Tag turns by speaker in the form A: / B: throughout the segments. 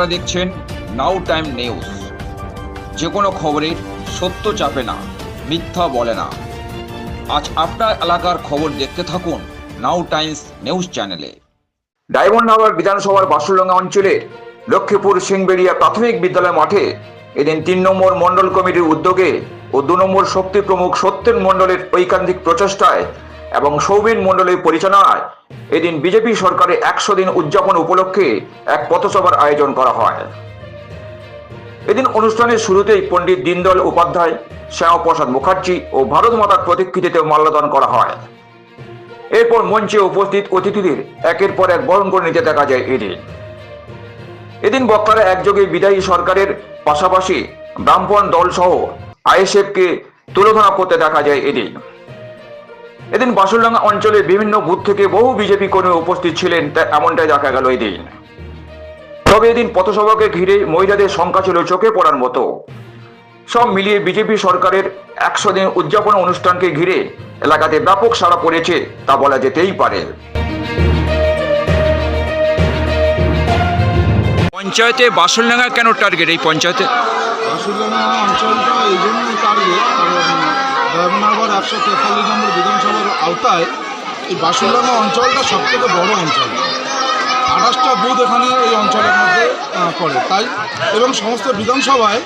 A: আপনারা দেখছেন নাও time news. যে কোনো খবরের সত্য চাপে না, মিথ্যা বলে না। আজ আপনার এলাকার খবর দেখতে থাকুন নাও টাইমস নিউজ চ্যানেলে। ডায়মন্ডহারবার বিধানসভার বাসুরডাঙ্গা অঞ্চলের লক্ষ্মীপুর সিংবেড়িয়া প্রাথমিক বিদ্যালয় মাঠে এদিন ৩ নম্বর মণ্ডল কমিটির উদ্যোগে ও ২ নম্বর শক্তি প্রমুখ সত্যেন মণ্ডলের ঐকান্তিক প্রচেষ্টায় এবং সৌমেন মণ্ডলের পরিচালনায় এদিন বিজেপি সরকারের ১০০ দিন উদযাপন উপলক্ষে এক পথসভার আয়োজন করা হয়। এদিন অনুষ্ঠানের শুরুতেই পণ্ডিত দীনদয়াল উপাধ্যায়, শ্যামাপ্রসাদ মুখার্জি ও ভারত মাতার প্রতিকৃতিতে মাল্যদান করা হয়। এরপর মঞ্চে উপস্থিত অতিথিদের একের পর এক বরণ করে নিতে দেখা যায়। এদিন বক্তারা একযোগে বিদায়ী সরকারের পাশাপাশি ব্রাহ্মণ দল সহ আইএসএফকে তুলোধনা করতে দেখা যায়। এদিন বাসুরডাঙ্গা অঞ্চলের বিভিন্ন বুথ থেকে বহু বিজেপি কর্মী উপস্থিত ছিলেন, এমনটাই দেখা গেল এদিন। তবে এদিন পথসভাকে ঘিরে মহিলাদের সংখ্যা ছিল চোখে পড়ার মতো। সব মিলিয়ে বিজেপি সরকারের ১০০ দিন উদযাপন অনুষ্ঠানকে ঘিরে এলাকাতে ব্যাপক সাড়া পড়েছে তা বলা যেতেই পারে। পঞ্চায়েতে বাসুরডাঙ্গা কেন টার্গেট? এই পঞ্চায়েতে
B: বাসুরডাঙ্গা অঞ্চলটা এই জন্যই টার্গেট, কারণ ডায়মন্ডহারবার ১৪৩ নম্বর বিধানসভার আওতায় এই বাসুরডাঙ্গা অঞ্চলটা সবথেকে বড় অঞ্চল। ২৮টা বুথ এখানে এই অঞ্চলের মধ্যে পড়ে, তাই এবং সমস্ত বিধানসভায়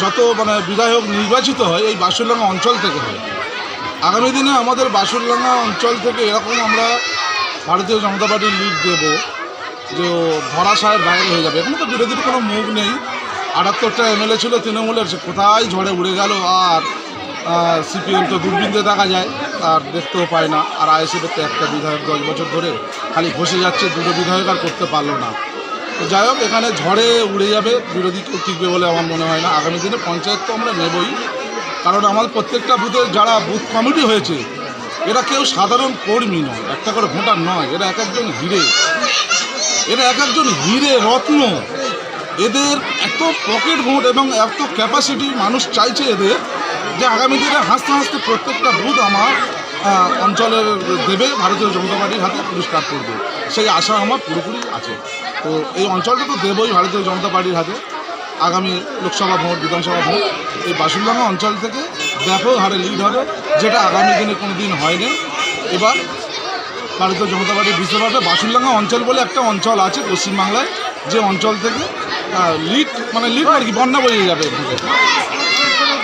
B: যত বিধায়ক নির্বাচিত হয় এই বাসুরডাঙ্গা অঞ্চল থেকে হয়। আগামী দিনে আমাদের বাসুরডাঙ্গা অঞ্চল থেকে এরকম আমরা ভারতীয় জনতা পার্টির লিড দেব যে ধরাশায়ের বাইরে হয়ে যাবে। এখানে তো বিরোধীর কোনো মুখ নেই। ৭৮টা এমএলএ ছিল তৃণমূলের, সে কোথায় ঝড়ে উড়ে গেল। আর সিপিএম তো দূরবীনতে দেখা যায়, আর দেখতেও পায় না। আর আইএসএফের তো একটা বিধায়ক ১০ বছর ধরে খালি বসে যাচ্ছে, দুটো বিধায়ক আর করতে পারলো না। তো যাই হোক, এখানে ঝড়ে উড়ে যাবে, বিরোধী কেউ টিকবে বলে আমার মনে হয় না। আগামী দিনে পঞ্চায়েত তো আমরা নেবই, কারণ আমাদের প্রত্যেকটা বুথের যারা বুথ কমিটি হয়েছে এরা কেউ সাধারণ কর্মী নয়, একটা করে ভোটার নয়, এরা এক একজন হিরে, এরা এক একজন হিরে রত্ন। এদের এত পকেট ভোট এবং এত ক্যাপাসিটি মানুষ চাইছে এদের, যে আগামী দিনে হাসতে হাসতে প্রত্যেকটা বুথ আমার অঞ্চলের দেবে, ভারতীয় জনতা পার্টির হাতে পুরস্কার করবে, সেই আশা আমার পুরোপুরি আছে। তো এই অঞ্চলটা তো দেবই ভারতীয় জনতা পার্টির হাতে। আগামী লোকসভা ভোট, বিধানসভা ভোট এই বাসুরডাঙ্গা অঞ্চল থেকে ব্যাপক হারে লিড হবে, যেটা আগামী দিনে কোনো দিন হয়নি। এবার ভারতীয় জনতা পার্টি বুঝতে পারবে বাসুরডাঙ্গা অঞ্চল বলে একটা অঞ্চল আছে পশ্চিমবাংলায়, যে অঞ্চল থেকে লিড আর কি বন্যা বয়ে যাবে।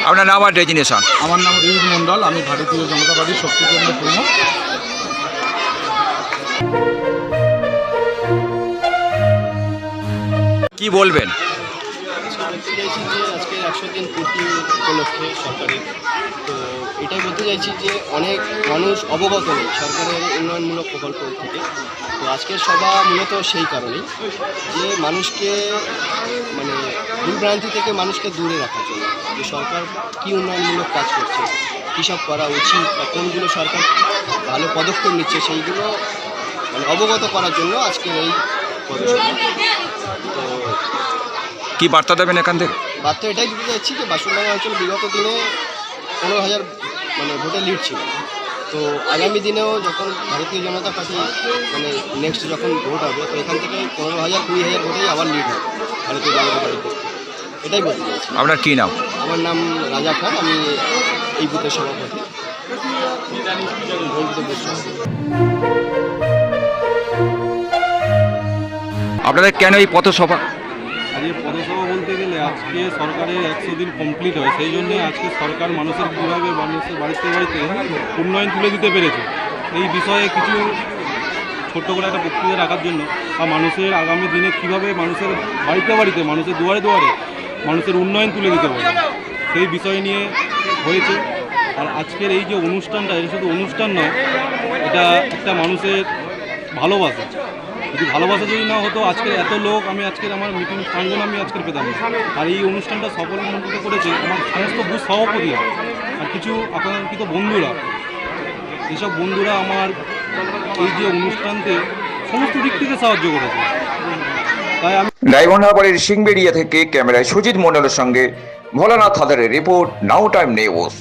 A: আপনার নাম আর ডেজিনেশন?
B: আমার নাম রিহিত মণ্ডল, আমি ভারতীয় জনতা পার্টির শক্তি কেন্দ্র প্রমুখ।
A: কি বলবেন?
C: বলতে চাইছি যে আজকে ১০০ দিন পূর্তি উপলক্ষে সরকারের, তো এটাই বলতে চাইছি যে অনেক মানুষ অবগত নেই সরকারের উন্নয়নমূলক প্রকল্প থেকে। তো আজকের সভা মূলত সেই কারণেই যে মানুষকে ভুলভ্রান্তি থেকে মানুষকে দূরে রাখার জন্য, যে সরকার কী উন্নয়নমূলক কাজ করছে, কী সব করা উচিত বা কোনগুলো সরকার ভালো পদক্ষেপ নিচ্ছে সেইগুলো অবগত করার জন্য আজকের এই পদক্ষেপ। তো
A: কি বার্তা দেবেন এখান থেকে?
C: বার্তা এটাই দিতে চাচ্ছি যে বাসুরডাঙ্গা অঞ্চলে বিগত দিনে ১৫,০০০ ভোটের লিড ছিল। তো আগামী দিনেও যখন ভারতীয় জনতা পার্টি নেক্সট যখন ভোট হবে, তো এখান থেকে ১৫,০০০ ২০,০০০ ভোটেই আবার লিড হবে ভারতীয় জনতা পার্টির পক্ষে। এটাই বলতে চাইছি।
A: আপনার কী নাম?
C: আমার নাম রাজা খান, আমি এই বুথের সভাপতি।
A: আপনাদের কেন এই পথসভা?
D: আজকে পথসভা বলতে গেলে আজকে সরকারের ১০০ দিন কমপ্লিট হয়, সেই জন্য আজকে সরকার মানুষের কীভাবে মানুষের বাড়িতে বাড়িতে উন্নয়ন তুলে দিতে পেরেছে এই বিষয়ে কিছু ছোট্ট করে একটা বক্তৃতা রাখার জন্য, বা মানুষের আগামী দিনে কীভাবে মানুষের বাড়িতে বাড়িতে, মানুষের দুয়ারে দুয়ারে মানুষের উন্নয়ন তুলে দিতে পারে সেই বিষয় নিয়ে হয়েছে। আর আজকের এই যে অনুষ্ঠানটা, এটা শুধু অনুষ্ঠান নয়, এটা একটা মানুষের ভালোবাসা। যদি ভালোবাসা যদি না হতো আজকের এত লোক আমি আজকের আমার মিটিং প্রাঙ্গণ আমি আজকের পেতাম না। আর এই অনুষ্ঠানটা সফলমণ্ডিত করেছে আমার সমস্ত বুথ সভাপতিরা আর কিছু আকাঙ্ক্ষিত বন্ধুরা। এইসব বন্ধুরা আমার এই যে অনুষ্ঠানকে সমস্ত দিক থেকে সাহায্য করেছে। তাই আমি
A: ডায়মন্ডহারবারের সিংবেড়িয়া থেকে ক্যামেরায় সুজিত মণ্ডলের সঙ্গে ভোলানাথ হাদারের রিপোর্ট, নাও টাইম নিউজ।